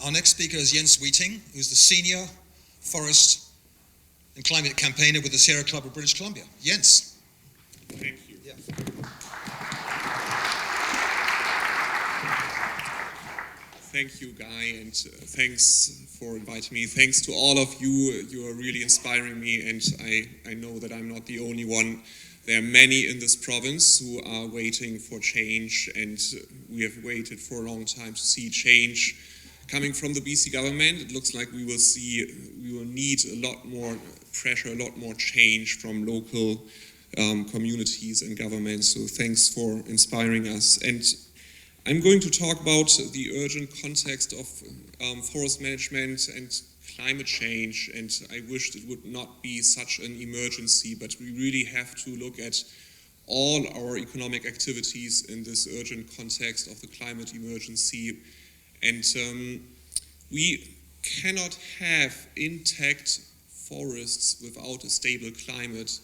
Our next speaker is Jens Wieting, who's the Senior Forest and Climate Campaigner with the Sierra Club of British Columbia. Jens. Thank you. Yeah. Thank you, Guy, and thanks for inviting me. Thanks to all of you. You are really inspiring me, and I know that I'm not the only one. There are many in this province who are waiting for change, and we have waited for a long time to see change coming from the BC government. It looks like we will need a lot more pressure, a lot more change from local communities and governments. So thanks for inspiring us. And I'm going to talk about the urgent context of forest management and climate change, and I wished it would not be such an emergency, but we really have to look at all our economic activities in this urgent context of the climate emergency. And we cannot have intact forests without a stable climate,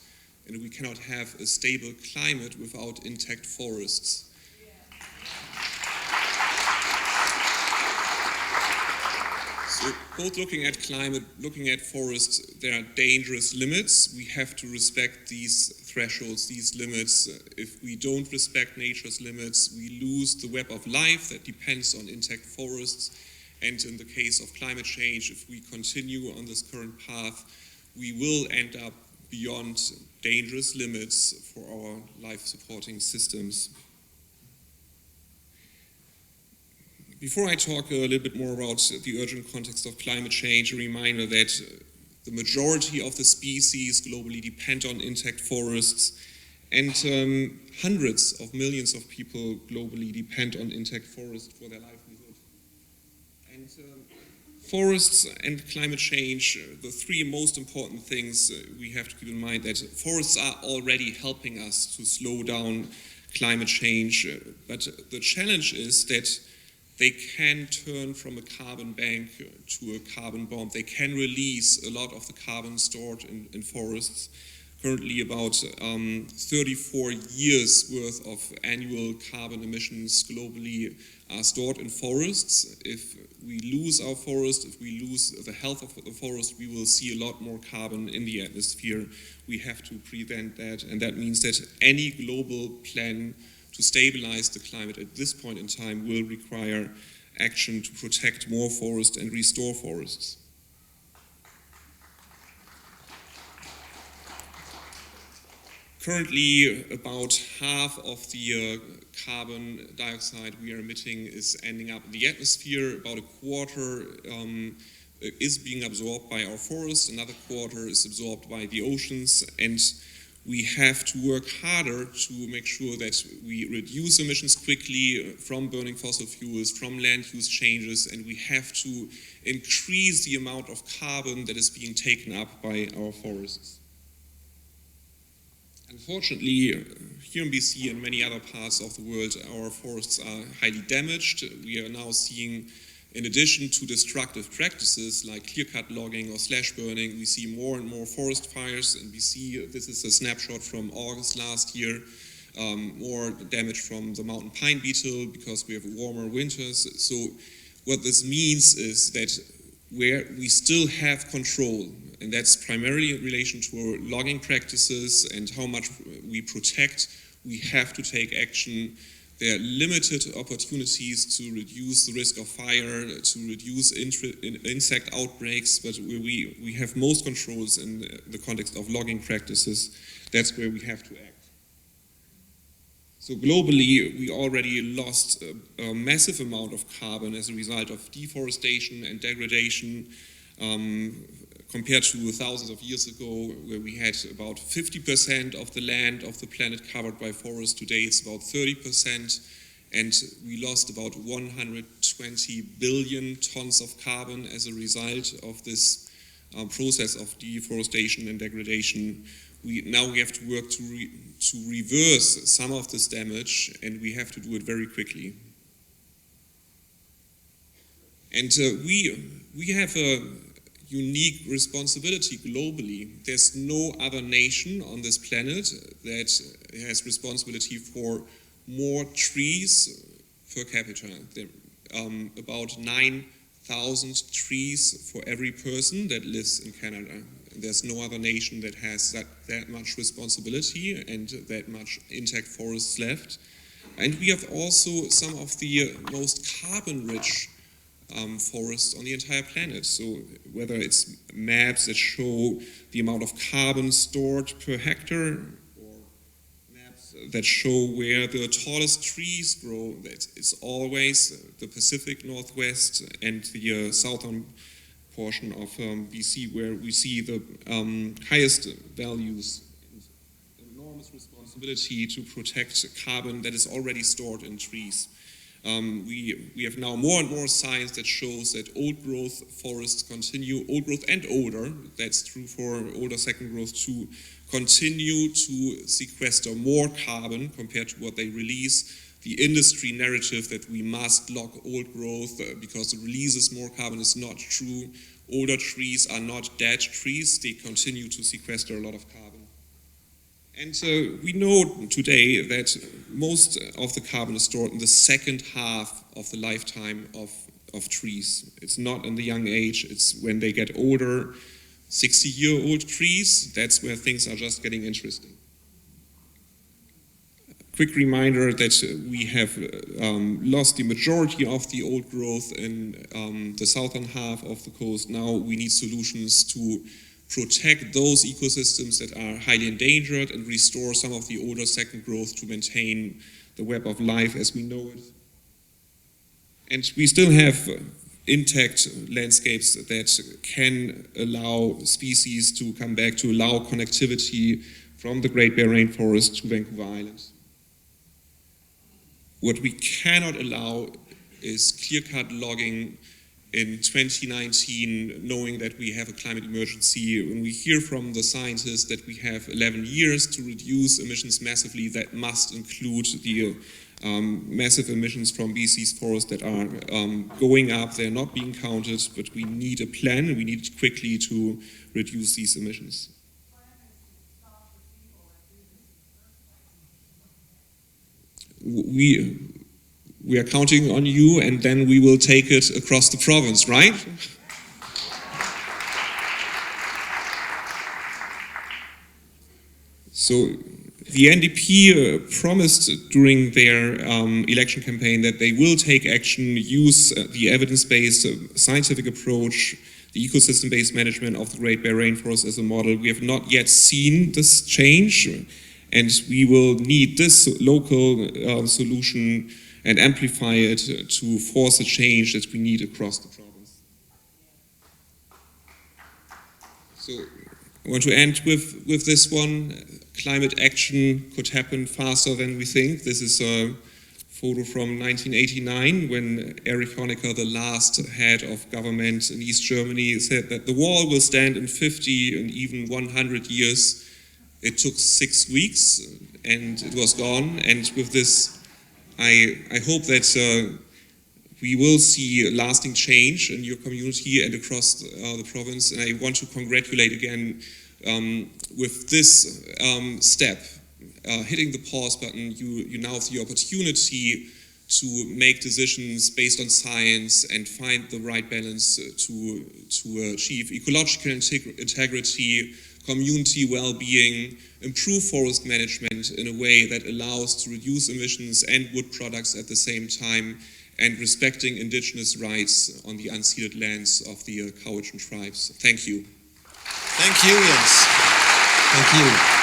and we cannot have a stable climate without intact forests. So both looking at climate, looking at forests, there are dangerous limits. We have to respect these thresholds, these limits. If we don't respect nature's limits, we lose the web of life that depends on intact forests. And in the case of climate change, if we continue on this current path, we will end up beyond dangerous limits for our life-supporting systems. Before I talk a little bit more about the urgent context of climate change, a reminder that the majority of the species globally depend on intact forests, and hundreds of millions of people globally depend on intact forests for their livelihood. And forests and climate change, the three most important things we have to keep in mind, that forests are already helping us to slow down climate change, but the challenge is that they can turn from a carbon bank to a carbon bomb. They can release a lot of the carbon stored in forests. Currently about 34 years worth of annual carbon emissions globally are stored in forests. If we lose our forest, if we lose the health of the forest, we will see a lot more carbon in the atmosphere. We have to prevent that, and that means that any global plan to stabilize the climate at this point in time will require action to protect more forests and restore forests. Currently, about half of the carbon dioxide we are emitting is ending up in the atmosphere. About a quarter is being absorbed by our forests, another quarter is absorbed by the oceans, and we have to work harder to make sure that we reduce emissions quickly from burning fossil fuels, from land use changes, and we have to increase the amount of carbon that is being taken up by our forests. Unfortunately, here in BC and many other parts of the world, our forests are highly damaged. We are now seeing, in addition to destructive practices like clear-cut logging or slash burning, we see more and more forest fires in BC. This is a snapshot from August last year. More damage from the mountain pine beetle because we have warmer winters. So what this means is that where we still have control, and that's primarily in relation to our logging practices and how much we protect, we have to take action. There are limited opportunities to reduce the risk of fire, to reduce insect outbreaks, but where we have most controls in the context of logging practices, that's where we have to act. So globally, we already lost a massive amount of carbon as a result of deforestation and degradation, compared to thousands of years ago, where we had about 50% of the land of the planet covered by forests. Today it's about 30%, and we lost about 120 billion tons of carbon as a result of this process of deforestation and degradation. Now we have to work to reverse some of this damage, and we have to do it very quickly. And we have a unique responsibility globally. There's no other nation on this planet that has responsibility for more trees per capita. There are about 9 1,000 trees for every person that lives in Canada. There's no other nation that has that much responsibility and that much intact forests left. And we have also some of the most carbon-rich forests on the entire planet. So whether it's maps that show the amount of carbon stored per hectare, or maps that show where the tallest trees grow, it's always the Pacific Northwest and the southern portion of BC where we see the highest values. Enormous responsibility to protect carbon that is already stored in trees. We have now more and more science that shows that old growth forests continue, old growth and older, that's true for older second growth too, continue to sequester more carbon compared to what they release. The industry narrative that we must lock old growth because it releases more carbon is not true. Older trees are not dead trees, they continue to sequester a lot of carbon. And we know today that most of the carbon is stored in the second half of the lifetime of trees. It's not in the young age, it's when they get older. 60-year-old trees, that's where things are just getting interesting. Quick reminder that we have lost the majority of the old growth in the southern half of the coast. Now we need solutions to protect those ecosystems that are highly endangered and restore some of the older second growth to maintain the web of life as we know it. And we still have intact landscapes that can allow species to come back, to allow connectivity from the Great Bear Rainforest to Vancouver Island. What we cannot allow is clear-cut logging in 2019, knowing that we have a climate emergency. When we hear from the scientists that we have 11 years to reduce emissions massively, that must include the massive emissions from BC's forests that are going up. They're not being counted, but we need a plan and we need quickly to reduce these emissions. We are counting on you, and then we will take it across the province, right? So the NDP promised during their election campaign that they will take action, use the evidence-based scientific approach, the ecosystem-based management of the Great Bear Rainforest as a model. We have not yet seen this change, and we will need this local solution and amplify it to force the change that we need across the province. So I want to end with this one. Climate action could happen faster than we think. This is a photo from 1989 when Erich Honecker, the last head of government in East Germany, said that the wall will stand in 50 and even 100 years. It took 6 weeks and it was gone. And with this, I hope that we will see lasting change in your community and across the province. And I want to congratulate again with this step, hitting the pause button. You now have the opportunity to make decisions based on science and find the right balance to achieve ecological integrity, community well-being, improve forest management in a way that allows to reduce emissions and wood products at the same time, and respecting indigenous rights on the unceded lands of the Cowichan tribes. Thank you. Thank you, Jens. Thank you.